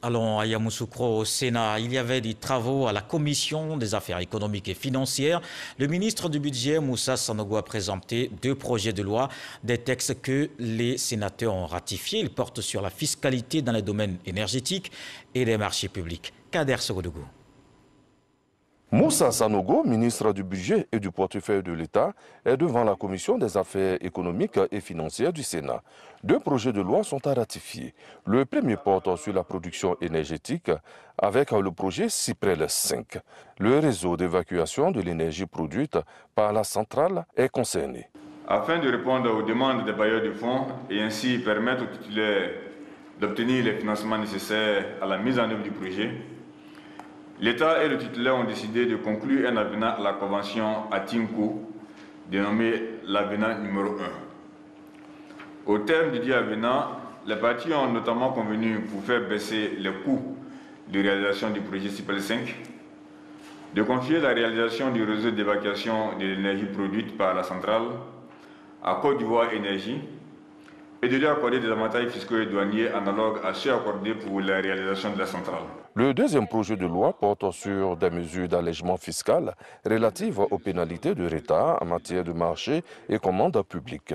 Allons à Yamoussoukro, au Sénat. Il y avait des travaux à la Commission des affaires économiques et financières. Le ministre du Budget, Moussa Sanogo, a présenté 2 projets de loi, des textes que les sénateurs ont ratifiés. Ils portent sur la fiscalité dans les domaines énergétiques et les marchés publics. Kader Sogodougou. Moussa Sanogo, ministre du Budget et du portefeuille de l'État, est devant la Commission des affaires économiques et financières du Sénat. 2 projets de loi sont à ratifier. Le premier porte sur la production énergétique avec le projet Cyprel 5. Le réseau d'évacuation de l'énergie produite par la centrale est concerné. Afin de répondre aux demandes des bailleurs de fonds et ainsi permettre aux titulaires d'obtenir les financements nécessaires à la mise en œuvre du projet, l'État et le titulaire ont décidé de conclure un avenant à la convention ATINCO, dénommé l'avenant numéro 1. Au terme du dit avenant, les parties ont notamment convenu pour faire baisser les coûts de réalisation du projet CIPEL 5, de confier la réalisation du réseau d'évacuation de l'énergie produite par la centrale à Côte d'Ivoire Énergie et de lui accorder des avantages fiscaux et douaniers analogues à ceux accordés pour la réalisation de la centrale. Le deuxième projet de loi porte sur des mesures d'allègement fiscal relatives aux pénalités de retard en matière de marché et commandes publiques.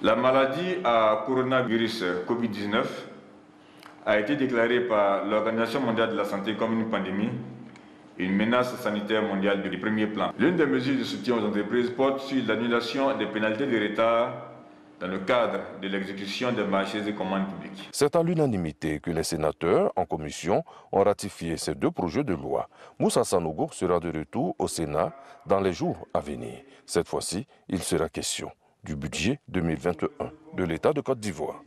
La maladie à coronavirus Covid-19 a été déclarée par l'Organisation mondiale de la santé comme une pandémie, une menace sanitaire mondiale de premier plan. L'une des mesures de soutien aux entreprises porte sur l'annulation des pénalités de retard dans le cadre de l'exécution des marchés et commandes publiques. C'est à l'unanimité que les sénateurs en commission ont ratifié ces 2 projets de loi. Moussa Sanogo sera de retour au Sénat dans les jours à venir. Cette fois-ci, il sera question du budget 2021 de l'État de Côte d'Ivoire.